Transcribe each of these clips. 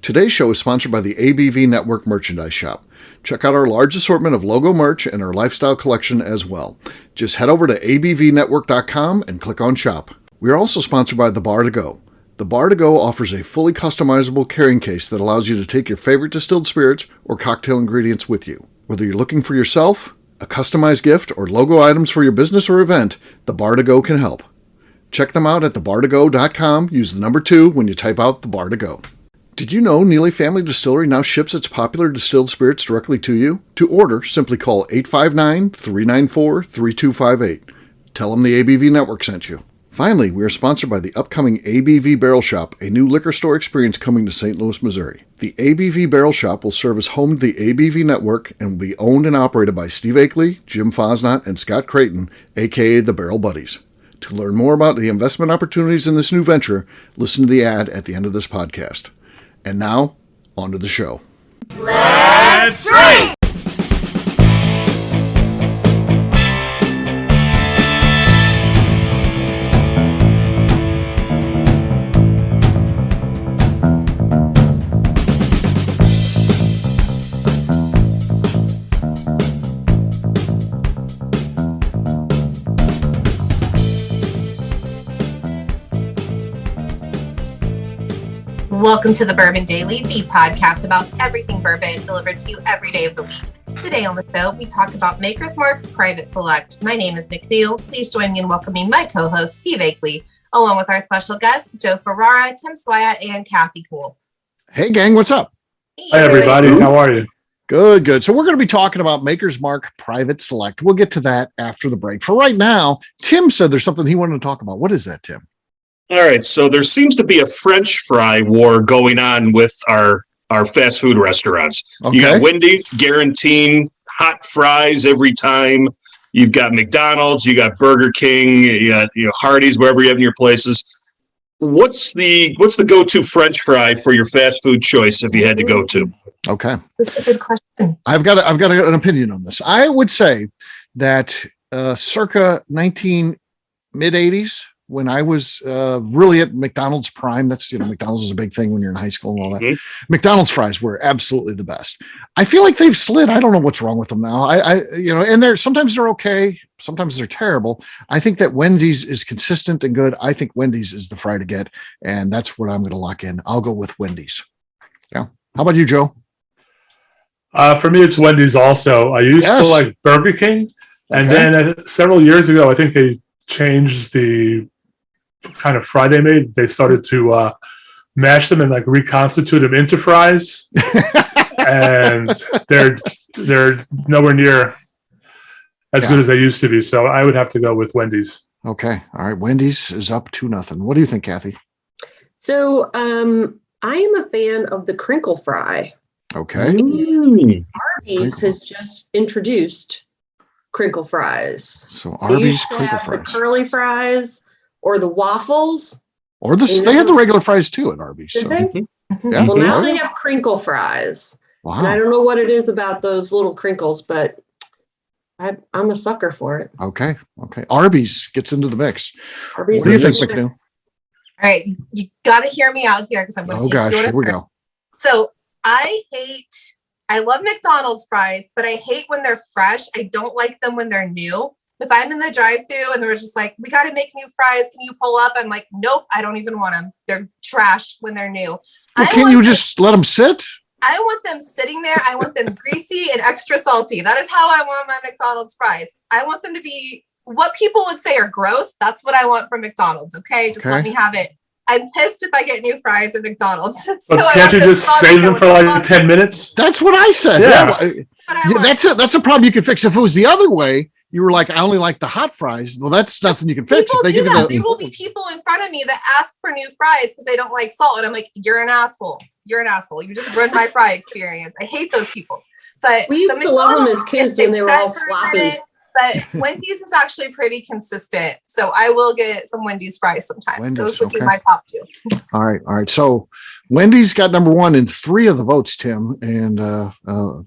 Today's show is sponsored by the ABV Network Merchandise Shop. Check out our large assortment of logo merch and our lifestyle collection as well. Just head over to abvnetwork.com and click on shop. We are also sponsored by The Bar to Go. The Bar to Go offers a fully customizable carrying case that allows you to take your favorite distilled spirits or cocktail ingredients with you. Whether you're looking for yourself, a customized gift, or logo items for your business or event, The Bar to Go can help. Check them out at thebar2go.com. Use the number 2 when you type out The Bar to Go. Did you know Neely Family Distillery now ships its popular distilled spirits directly to you? To order, simply call 859-394-3258. Tell them the ABV Network sent you. Finally, we are sponsored by the upcoming ABV Barrel Shop, a new liquor store experience coming to St. Louis, Missouri. The ABV Barrel Shop will serve as home to the ABV Network and will be owned and operated by Steve Akeley, Jim Fosnot, and Scott Creighton, a.k.a. the Barrel Buddies. To learn more about the investment opportunities in this new venture, listen to the ad at the end of this podcast. And now, on to the show. Let's drink! Welcome to the Bourbon Daily, the podcast about everything bourbon delivered to you every day of the week. Today on the show, we talk about Maker's Mark Private Select. My name is McNew. Please join me in welcoming my co-host, Steve Akeley, along with our special guests, Joe Ferrara, Tim Swaya, and Kathy Cool. Hey, gang, what's up? Hi, everybody. How are you? Good. So we're going to be talking about Maker's Mark Private Select. We'll get to that after the break. For right now, Tim said there's something he wanted to talk about. What is that, Tim? All right, so there seems to be a French fry war going on with our fast food restaurants. Okay. You got Wendy's guaranteeing hot fries every time. You've got McDonald's, you got Burger King, you got Hardee's, wherever you have in your places. What's the go-to French fry for your fast food choice if you had to go to? Okay, That's a good question. I've got an opinion on this. I would say that circa mid-80s. When I was really at McDonald's prime, that's, McDonald's is a big thing when you're in high school and all that. Mm-hmm. McDonald's fries were absolutely the best. I feel like they've slid. I don't know what's wrong with them now. And sometimes they're okay. Sometimes they're terrible. I think that Wendy's is consistent and good. I think Wendy's is the fry to get. And that's what I'm going to lock in. I'll go with Wendy's. Yeah. How about you, Joe? For me, it's Wendy's also. I used to like Burger King. And then several years ago, I think they changed the kind of fry they made. They started to mash them and like reconstitute them into fries, and they're nowhere near as good as they used to be. So I would have to go with Wendy's. Okay, all right. Wendy's is up 2-0. What do you think, Kathy? So I am a fan of the crinkle fry. Okay. Arby's has just introduced crinkle fries. So Arby's crinkle fries. The curly fries or the waffles. Or they had the regular fries too at Arby's. Did they? Mm-hmm. Yeah. Well, now they have crinkle fries. Wow. And I don't know what it is about those little crinkles, but I'm a sucker for it. Okay. Arby's gets into the mix. Arby's, what do you think, McNew? All right, you got to hear me out here because I'm going to take you here we go. So I love McDonald's fries, but I hate when they're fresh. I don't like them when they're new. If I'm in the drive-thru and they're just like, we got to make new fries, can you pull up? I'm like, nope, I don't even want them. They're trash when they're new. Well, can't you just let them sit? I want them sitting there. I want them greasy and extra salty. That is how I want my McDonald's fries. I want them to be what people would say are gross. That's what I want from McDonald's. Okay, just let me have it. I'm pissed if I get new fries at McDonald's. But can't you just save them for like 10 minutes? That's what I said. Yeah. That's a problem you can fix. If it was the other way, you were like, I only like the hot fries. Well, that's nothing you can fix. People do that. There will be people in front of me that ask for new fries because they don't like salt. And I'm like, you're an asshole. You just ruined my fry experience. I hate those people. But we used to love them as kids when they were all floppy. But Wendy's is actually pretty consistent. So I will get some Wendy's fries sometimes. Those would be my top 2. All right. So Wendy's got number 1 in 3 of the votes, Tim. And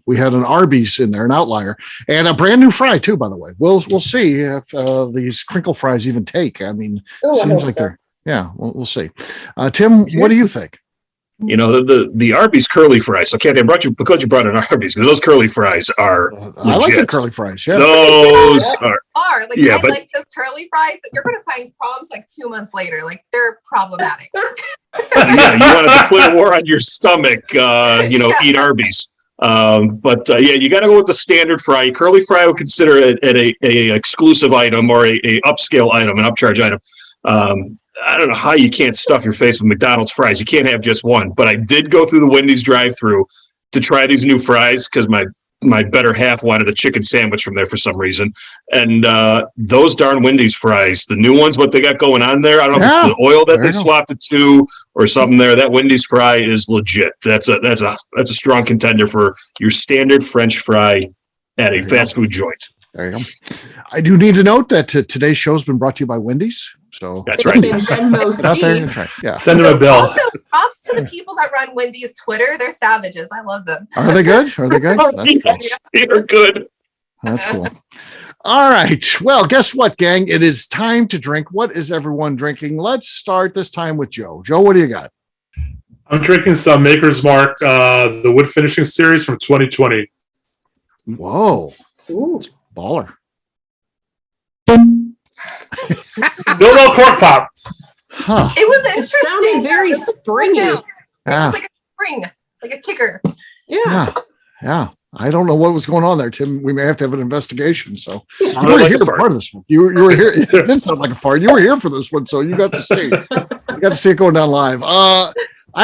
we had an Arby's in there, an outlier. And a brand new fry, too, by the way. We'll see if these crinkle fries even take. I mean, seems like they're... Yeah, we'll see. Tim, what do you think? You know, the Arby's curly fries. So, Kathy, I brought you because you brought in Arby's, because those curly fries are I like the curly fries. Yeah, those are. Like, yeah, I like this curly fries, but you're going to find problems like 2 months later. Like, they're problematic. Yeah, you want to declare war on your stomach, eat Arby's. But you got to go with the standard fry. Curly fry I would consider it a exclusive item or a upscale item, an upcharge item. I don't know how you can't stuff your face with McDonald's fries. You can't have just one. But I did go through the Wendy's drive-thru to try these new fries because my better half wanted a chicken sandwich from there for some reason. And those darn Wendy's fries, the new ones, what they got going on there, I don't know if it's the oil that they swapped it to or something there. That Wendy's fry is legit. That's a strong contender for your standard French fry at a fast food joint. There you go. I do need to note that today's show has been brought to you by Wendy's. So that's right. Out there and try. Yeah. Send them a bill. Also, props to the people that run Wendy's Twitter. They're savages. I love them. Are they good? That's cool. They're good. That's cool. All right. Well, guess what, gang? It is time to drink. What is everyone drinking? Let's start this time with Joe. Joe, what do you got? I'm drinking some Maker's Mark, the wood finishing series from 2020. Whoa. Ooh. Baller. Still no cork pop. Huh. It was interesting. Sounded very springy. It was like a spring, like a ticker. Yeah. I don't know what was going on there, Tim. We may have to have an investigation. So you Sounded were like here a for fart. part of this one. You were here. It did sound like a fart. You were here for this one, so you got to see. You got to see it going down live. I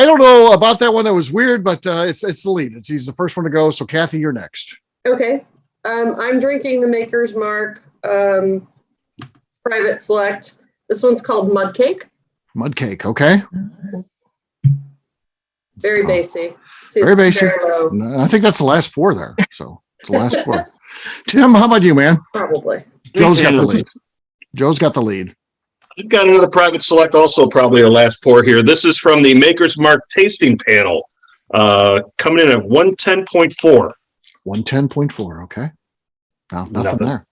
don't know about that one. That was weird, but it's the lead. He's the first one to go. So Kathy, you're next. Okay. I'm drinking the Maker's Mark Private Select. This one's called Mud Cake. Mud Cake. Okay. Very basic. Very basic. I think that's the last pour there. So it's the last pour. Tim, how about you, man? Probably. Joe's got the lead. Joe's got the lead. I've got another Private Select, also probably a last pour here. This is from the Maker's Mark tasting panel, coming in at 110.4. 110.4. Okay. No, nothing there.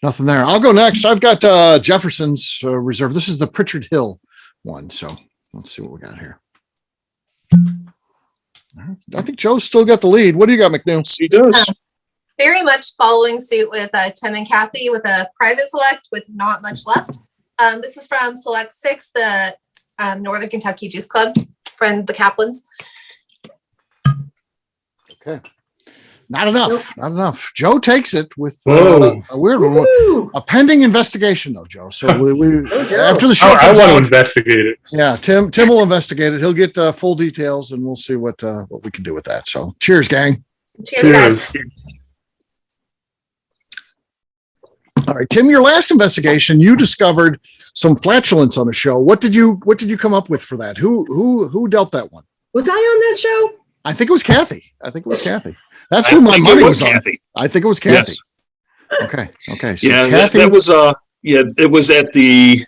Nothing there. I'll go next. I've got Jefferson's Reserve. This is the Pritchard Hill one. So let's see what we got here. I think Joe's still got the lead. What do you got, McNew? He does. Very much following suit with Tim and Kathy with a Private Select with not much left. This is from Select 6, the Northern Kentucky Juice Club, from the Kaplans. Okay. Not enough. Nope. Not enough. Joe takes it with a weird one. A pending investigation, though, Joe. So we after the show, I want to investigate it. Yeah, Tim will investigate it. He'll get full details, and we'll see what we can do with that. So, cheers, gang. Cheers. All right, Tim. Your last investigation, you discovered some flatulence on a show. What did you come up with for that? Who dealt that one? Was I on that show? I think it was Kathy. That's who my money was on. I think it was Kathy. Yes. Okay. So yeah, Kathy, that was it was at the.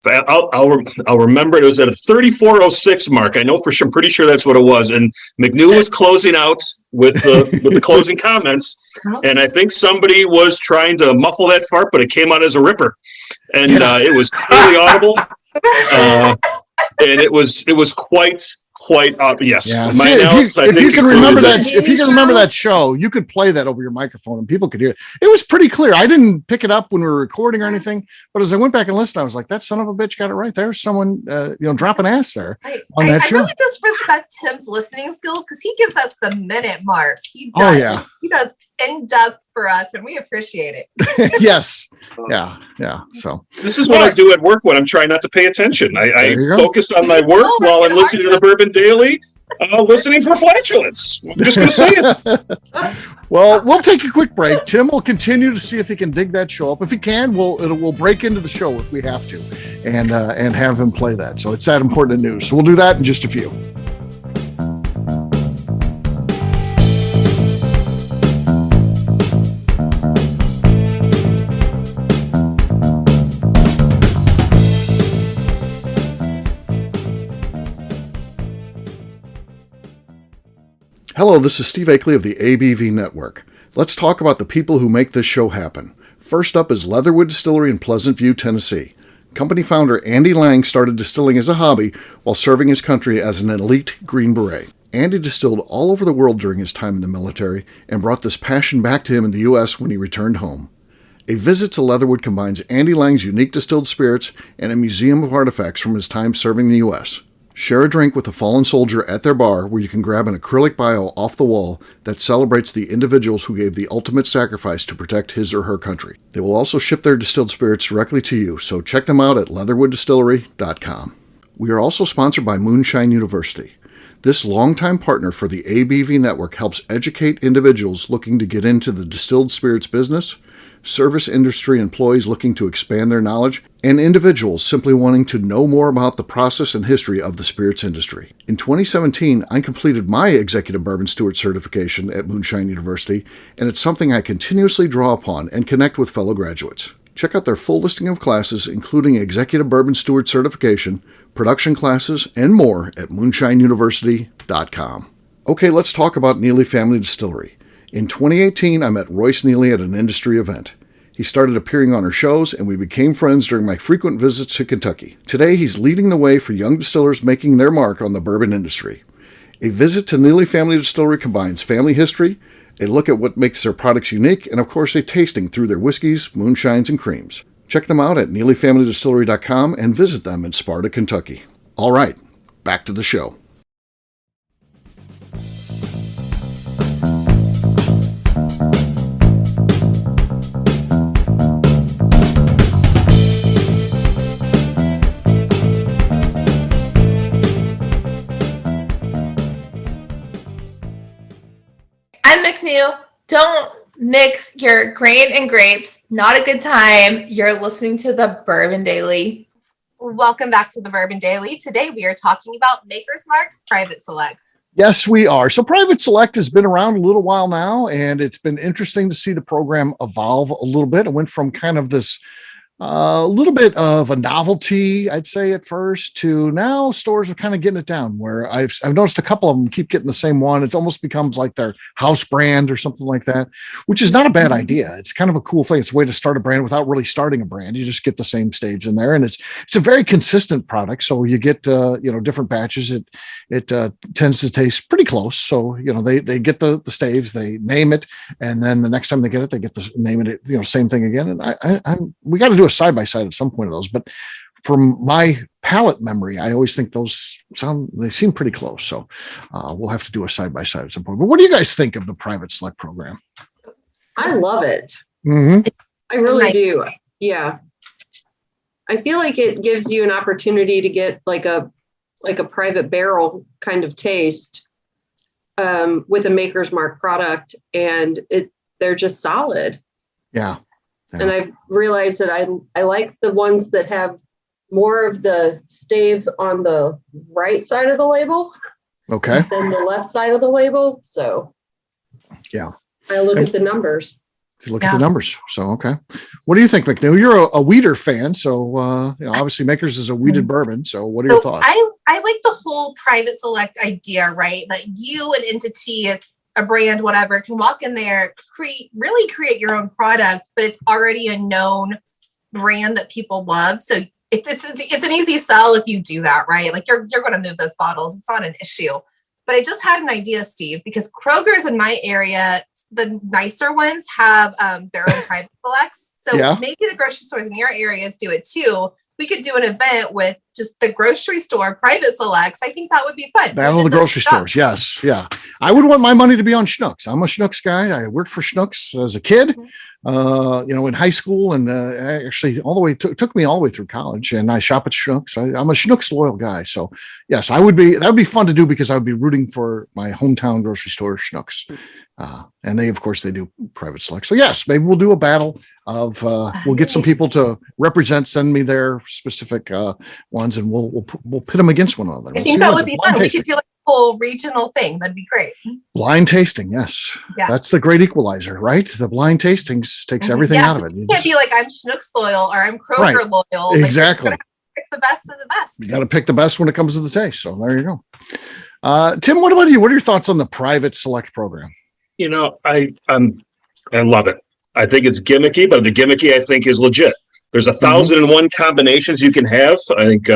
I'll remember it was at a 3406 mark. I know for sure. I'm pretty sure that's what it was. And McNew was closing out with the closing comments, and I think somebody was trying to muffle that fart, but it came out as a ripper, and it was clearly audible, and it was quite yes. Yeah. My if you can remember that show, you could play that over your microphone and people could hear it. It was pretty clear. I didn't pick it up when we were recording or anything, but as I went back and listened, I was like, that son of a bitch got it right. There's someone dropping ass there on that show. I really disrespect Tim's listening skills because he gives us the minute mark. He does. Oh yeah. He does in depth for us, and we appreciate it. Yes. Yeah. So this is what I do at work when I'm trying not to pay attention. I focused on my work while I'm listening to the Bourbon Daily, listening for flatulence. I'm just going to say it. Well, we'll take a quick break. Tim will continue to see if he can dig that show up. If he can, we'll break into the show if we have to, and have him play that. So it's that important news. So we'll do that in just a few. Hello, this is Steve Akeley of the ABV Network. Let's talk about the people who make this show happen. First up is Leatherwood Distillery in Pleasant View, Tennessee. Company founder Andy Lang started distilling as a hobby while serving his country as an elite Green Beret. Andy distilled all over the world during his time in the military and brought this passion back to him in the U.S. when he returned home. A visit to Leatherwood combines Andy Lang's unique distilled spirits and a museum of artifacts from his time serving the U.S. Share a drink with a fallen soldier at their bar where you can grab an acrylic bio off the wall that celebrates the individuals who gave the ultimate sacrifice to protect his or her country. They will also ship their distilled spirits directly to you, so check them out at leatherwooddistillery.com. We are also sponsored by Moonshine University. This longtime partner for the ABV network helps educate individuals looking to get into the distilled spirits business, service industry employees looking to expand their knowledge, and individuals simply wanting to know more about the process and history of the spirits industry. In 2017, I completed my Executive Bourbon Steward certification at Moonshine University, and it's something I continuously draw upon and connect with fellow graduates. Check out their full listing of classes, including Executive Bourbon Steward certification, production classes, and more at moonshineuniversity.com. Okay, let's talk about Neely Family Distillery. In 2018, I met Royce Neely at an industry event. He started appearing on our shows, and we became friends during my frequent visits to Kentucky. Today, he's leading the way for young distillers making their mark on the bourbon industry. A visit to Neely Family Distillery combines family history, a look at what makes their products unique, and of course a tasting through their whiskeys, moonshines, and creams. Check them out at neelyfamilydistillery.com and visit them in Sparta, Kentucky. All right, back to the show. I'm McNew. Don't mix your grain and grapes. Not a good time. You're listening to the Bourbon Daily. Welcome back to the Bourbon Daily. Today we are talking about Maker's Mark Private Select. Yes, we are. So Private Select has been around a little while now, and it's been interesting to see the program evolve a little bit. It went from kind of this little bit of a novelty, I'd say at first, to now stores are kind of getting it down, where I've noticed a couple of them keep getting the same one. It almost becomes like their house brand or something like that, which is not a bad idea. It's kind of a cool thing. It's a way to start a brand without really starting a brand. You just get the same staves in there, and it's a very consistent product. So you get different batches. It tends to taste pretty close. So they get the staves, they name it, and then the next time they get it, they get the name it. Same thing again. And we got to do a side by side at some point of those, but from my palate memory, I always think those seem pretty close. So we'll have to do a side by side at some point. But what do you guys think of the Private Select program? I love it. Mm-hmm. I really do. Yeah. I feel like it gives you an opportunity to get like a private barrel kind of taste with a Maker's Mark product, and they're just solid. Yeah. And I've realized that I like the ones that have more of the staves on the right side of the label than the left side of the label. So yeah, I look at the numbers. Look at the numbers. So, okay. What do you think, McNew? You're a weeder fan. So obviously Maker's is a weeded bourbon. So what are your thoughts? I like the whole Private Select idea, right? That you, an entity, a brand, whatever, can walk in there, really create your own product, but it's already a known brand that people love. So it's an easy sell if you do that, right? Like you're going to move those bottles. It's not an issue. But I just had an idea, Steve, because Kroger's in my area, the nicer ones have their own Private Selects. So maybe the grocery stores in your areas do it too. We could do an event with just the grocery store Private Selects. I think that would be fun. Battle of the grocery stores. Yes. Yeah. I would want my money to be on Schnucks. I'm a Schnucks guy. I worked for Schnucks as a kid, in high school, and actually all the way took me all the way through college, and I shop at Schnucks. I'm a Schnucks loyal guy. So yes, that would be fun to do because I would be rooting for my hometown grocery store, Schnucks. And they do Private Select. So yes, maybe we'll do a battle of, we'll get some people to send me their specific ones, and we'll pit them against one another. I think that would be fun. We could do like a whole regional thing. That'd be great. Blind tasting. Yes. Yeah. That's the great equalizer, right? The blind tastings takes everything out of it. You can't be like, I'm Schnucks loyal or I'm Kroger loyal. Exactly. Pick the best of the best. You got to pick the best when it comes to the taste. So there you go. Tim, what about you? What are your thoughts on the Private Select program? I love it. I think it's gimmicky, but the gimmicky I think is legit. There's 1,001 combinations you can have. I think,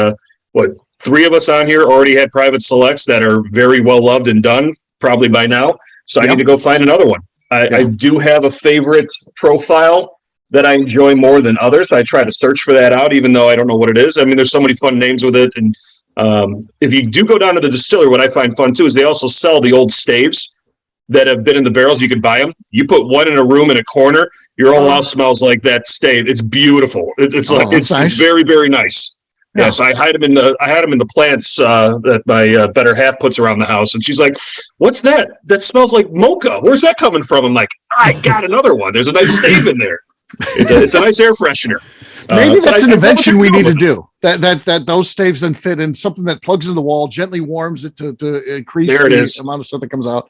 3 of us on here already had private selects that are very well loved and done, probably by now. So I need to go find another one. I do have a favorite profile that I enjoy more than others. I try to search for that out, even though I don't know what it is. I mean, there's so many fun names with it. And if you do go down to the distillery, what I find fun too is they also sell the old staves that have been in the barrels. You can buy them. You put one in a room in a corner, your whole house smells like that stave. It's beautiful. It's nice. It's very, very nice. Yeah, so I had them in the plants that my better half puts around the house, and she's like, "What's that? That smells like mocha. Where's that coming from?" I'm like, "I got another one. There's a nice stave in there. It's a nice air freshener." Maybe that's an invention we need to do. That those staves then fit in something that plugs into the wall, gently warms it to increase the amount of stuff that comes out.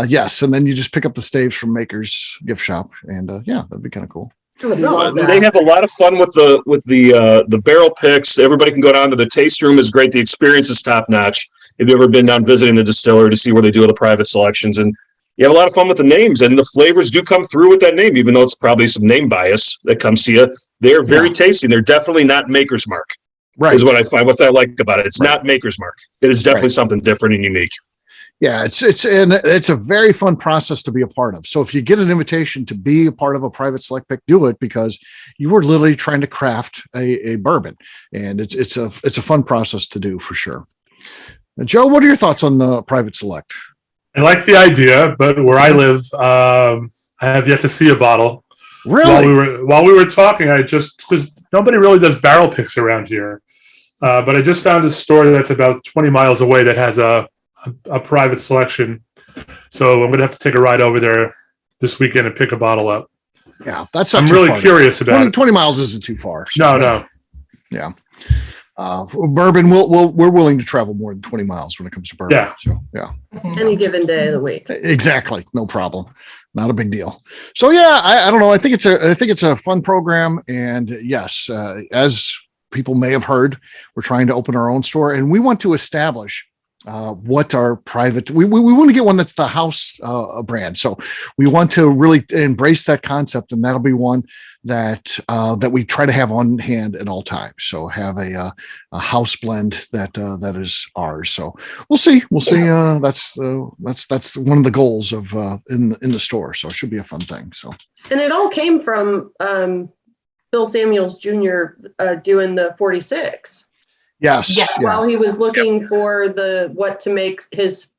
Yes, and then you just pick up the staves from Maker's gift shop, and that'd be kind of cool. They have a lot of fun with the barrel picks. Everybody can go down to the taste room. Is great. The experience is top notch. If you've ever been down visiting the distillery to see where they do the private selections, and you have a lot of fun with the names, and the flavors do come through with that name, even though it's probably some name bias that comes to you. They're very tasty. They're definitely not Maker's Mark. Right. Is what I find. What I like about it. It's not Maker's Mark. It is definitely something different and unique. Yeah, it's a very fun process to be a part of. So if you get an invitation to be a part of a private select pick, do it, because you were literally trying to craft a bourbon, and it's a fun process to do for sure. Now, Joe, what are your thoughts on the private select? I like the idea, but where I live, I have yet to see a bottle. Really? While we were talking, because nobody really does barrel picks around here, but I just found a store that's about 20 miles away that has a private selection. So I'm going to have to take a ride over there this weekend and pick a bottle up. Yeah, that's I'm really curious about it. 20 miles isn't too far. So no. Yeah. Bourbon, we're willing to travel more than 20 miles when it comes to bourbon. Yeah. So, yeah. Any given day of the week. Exactly. No problem. Not a big deal. So yeah, I don't know. I think it's a fun program. And yes, as people may have heard, we're trying to open our own store, and we want to establish what our private, we want to get one that's the house brand. So we want to really embrace that concept, and that'll be one that we try to have on hand at all times. So have a house blend that is ours. So we'll see. That's one of the goals of in the store. So it should be a fun thing. So, and it all came from Bill Samuels Jr. Doing the 46. Yes. Yeah. While he was looking for what to make his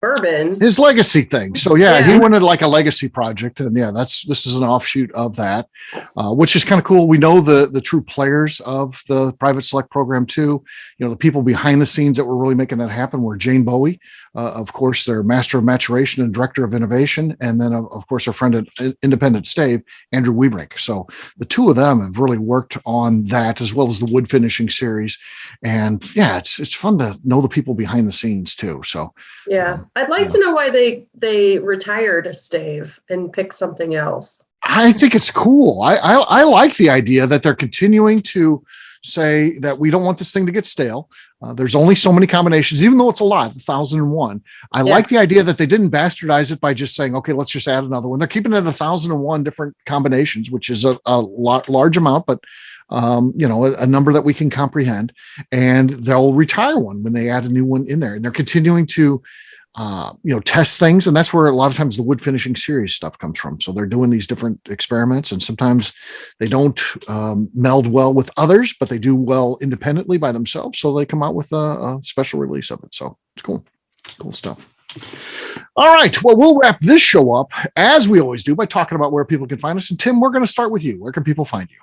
bourbon, his legacy thing. So he wanted like a legacy project, and this is an offshoot of that, which is kind of cool. We know the true players of the private select program too. You know, the people behind the scenes that were really making that happen were Jane Bowie, of course, their master of maturation and director of innovation, and then of course our friend at Independent Stave, Andrew Wiebrink. So the two of them have really worked on that, as well as the wood finishing series. And it's fun to know the people behind the scenes too. So I'd like to know why they retired a stave and picked something else. I think it's cool. I like the idea that they're continuing to say that we don't want this thing to get stale. There's only so many combinations, even though it's a lot, 1,001. I like the idea that they didn't bastardize it by just saying, okay, let's just add another one. They're keeping it at 1,001 different combinations, which is a large amount, but a number that we can comprehend, and they'll retire one when they add a new one in there. And they're continuing to test things, and that's where a lot of times the wood finishing series stuff comes from. So they're doing these different experiments, and sometimes they don't meld well with others, but they do well independently by themselves. So they come out with a special release of it. So it's cool stuff. All right. Well, we'll wrap this show up as we always do by talking about where people can find us. And Tim, we're going to start with you. Where can people find you?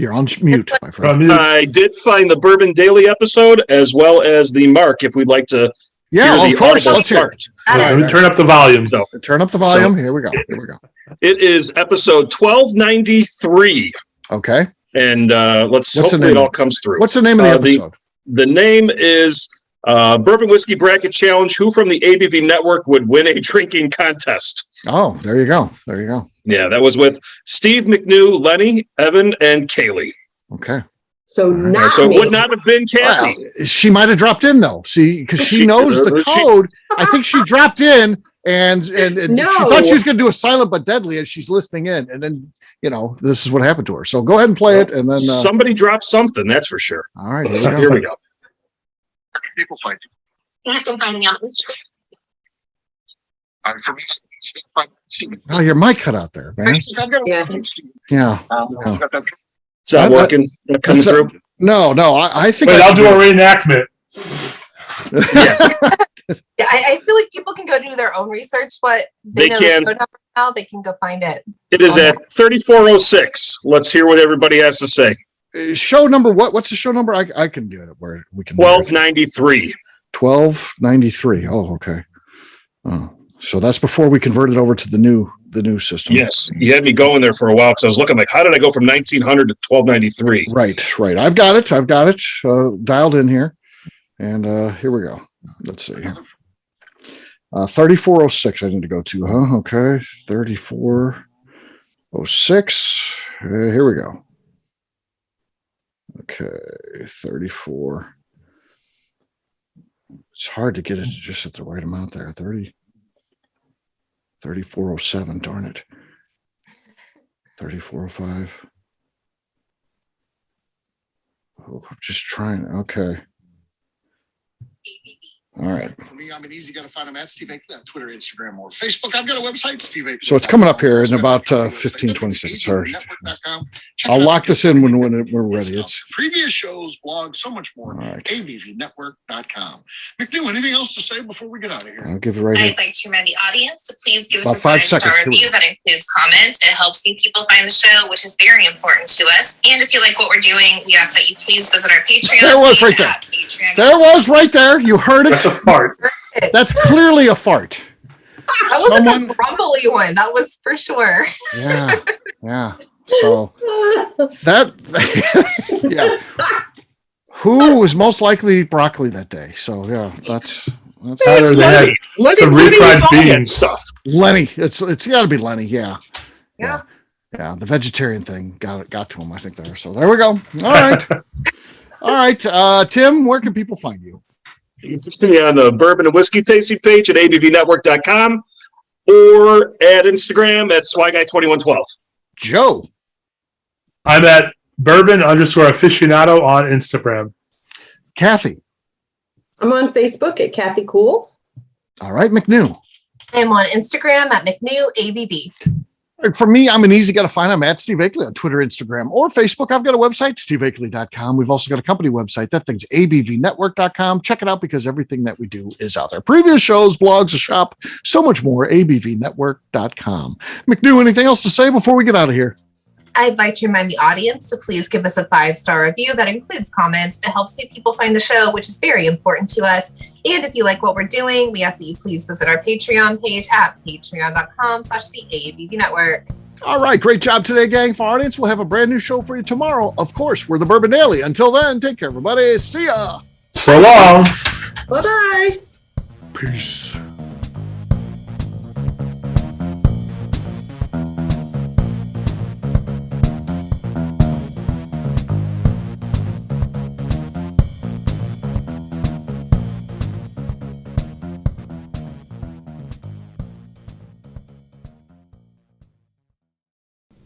You're on mute, my friend. I did find the Bourbon Daily episode as well as the Mark, if we'd like to hear the of course. Let's hear it. Turn up the volume. Turn up the volume. Here we go. It is episode 1293. Okay. And hopefully it all comes through. What's the name of the episode? The name is Bourbon Whiskey Bracket Challenge. Who from the ABV Network would win a drinking contest? Oh, there you go. Yeah, that was with Steve, McNew, Lenny, Evan, and Kaylee. Okay. So it would not have been Kathy. Well, she might have dropped in though. See, because she knows the code. I think she dropped in and No. she thought she was going to do a silent but deadly, and she's listening in, and then this is what happened to her. So go ahead and play it, and then somebody dropped something. That's for sure. All right, Here we go. People find you. You can find me on Instagram. For me, oh, your mic cut out there, man. Yeah. Yeah. Is that working? That coming through? No. I think. Wait, I'll do a reenactment. Yeah, I feel like people can go do their own research, but They know can. the show number now. They can go find it. It is at 3406. Let's hear what everybody has to say. Show number what? What's the show number? I can do it where we can. 1293. 1293. Oh, okay. Oh, so that's before we converted over to the new system. Yes, you had me going there for a while because I was looking like, how did I go from 1900 to 1293? Right. I've got it dialed in here, and here we go. Let's see here. 3406. I need to go to. Okay. 3406. Here we go. Okay, 34. It's hard to get it just at the right amount there. 3407, darn it. 3405. Oh, I'm just trying. Okay. All right. For me, I'm easy to find them at Steve Akeley on Twitter, Instagram, or Facebook. I've got a website, Steve Akeley. So it's coming up here in about 15, 20 seconds. Sorry. I'll lock this in when we're ready. It's previous shows, blogs, so much more. All right. abvnetwork.com. McNew, anything else to say before we get out of here? I'll give it right here. I'd like to remind the audience to please give us About a 5 5-star seconds. Here we review that includes comments. It helps new people find the show, which is very important to us. And if you like what we're doing, we ask that you please visit our Patreon. There it was right there. There was right there. You heard it. That's a fart. That's clearly a fart. That wasn't a grumbly one. That was for sure. Yeah. So that, yeah. Who was most likely broccoli that day? So yeah, that's It's They had some refried beans. stuff. Lenny. It's got to be Lenny. Yeah. Yeah. The vegetarian thing got to him, I think there. So there we go. All right. Tim, where can people find you? You can see me on the Bourbon and Whiskey Tasting page at abvnetwork.com or at Instagram at SwyGuy2112. Joe. I'm at bourbon_aficionado on Instagram. Kathy. I'm on Facebook at Kathy Cool. All right, McNew. I'm on Instagram at McNew ABB. For me, I'm an easy guy to find. I'm at Steve Akeley on Twitter, Instagram, or Facebook. I've got a website, steveakeley.com. We've also got a company website. That thing's abvnetwork.com. Check it out because everything that we do is out there. Previous shows, blogs, a shop, so much more, abvnetwork.com. McNew, anything else to say before we get out of here? I'd like to remind the audience to please give us a 5-star review that includes comments. It helps new people find the show, which is very important to us. And if you like what we're doing, we ask that you please visit our Patreon page at patreon.com/the ABV Network. All right, great job today, gang. For our audience, we'll have a brand new show for you tomorrow. Of course, we're the Bourbon Daily. Until then, take care, everybody. See ya. So long. Bye-bye. Peace.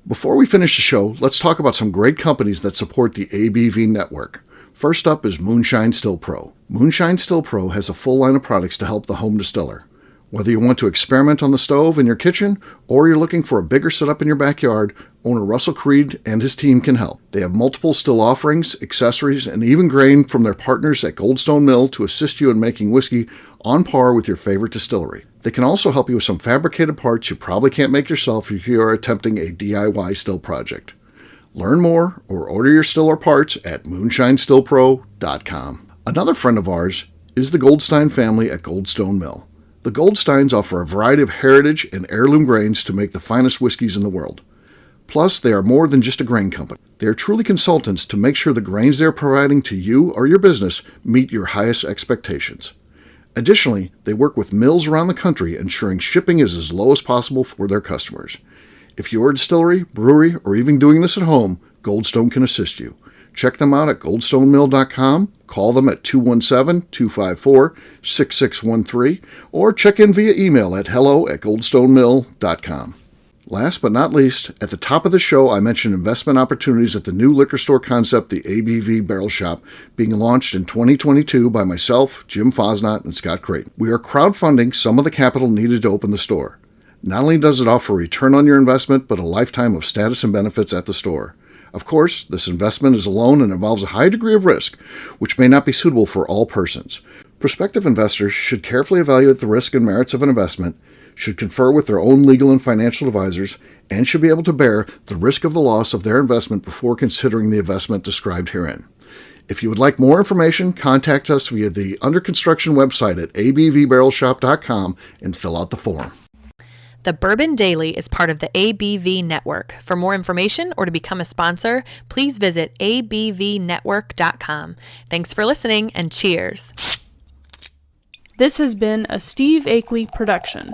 Before we finish the show, let's talk about some great companies that support the ABV network. First up is Moonshine Still Pro. Moonshine Still Pro has a full line of products to help the home distiller. Whether you want to experiment on the stove in your kitchen or you're looking for a bigger setup in your backyard, owner Russell Creed and his team can help. They have multiple still offerings, accessories, and even grain from their partners at Goldstone Mill to assist you in making whiskey on par with your favorite distillery. They can also help you with some fabricated parts you probably can't make yourself if you are attempting a DIY still project. Learn more or order your still or parts at moonshinestillpro.com. Another friend of ours is the Goldstein family at Goldstone Mill. The Goldsteins offer a variety of heritage and heirloom grains to make the finest whiskeys in the world. Plus, they are more than just a grain company. They are truly consultants to make sure the grains they are providing to you or your business meet your highest expectations. Additionally, they work with mills around the country, ensuring shipping is as low as possible for their customers. If you're a distillery, brewery, or even doing this at home, Goldstone can assist you. Check them out at goldstonemill.com, call them at 217-254-6613, or check in via email at hello@goldstonemill.com. Last but not least, at the top of the show, I mentioned investment opportunities at the new liquor store concept, the ABV Barrel Shop, being launched in 2022 by myself, Jim Fosnot, and Scott Creighton. We are crowdfunding some of the capital needed to open the store. Not only does it offer a return on your investment, but a lifetime of status and benefits at the store. Of course, this investment is a loan and involves a high degree of risk, which may not be suitable for all persons. Prospective investors should carefully evaluate the risk and merits of an investment, should confer with their own legal and financial advisors, and should be able to bear the risk of the loss of their investment before considering the investment described herein. If you would like more information, contact us via the Under Construction website at abvbarrelshop.com and fill out the form. The Bourbon Daily is part of the ABV Network. For more information or to become a sponsor, please visit abvnetwork.com. Thanks for listening, and cheers. This has been a Steve Akeley production.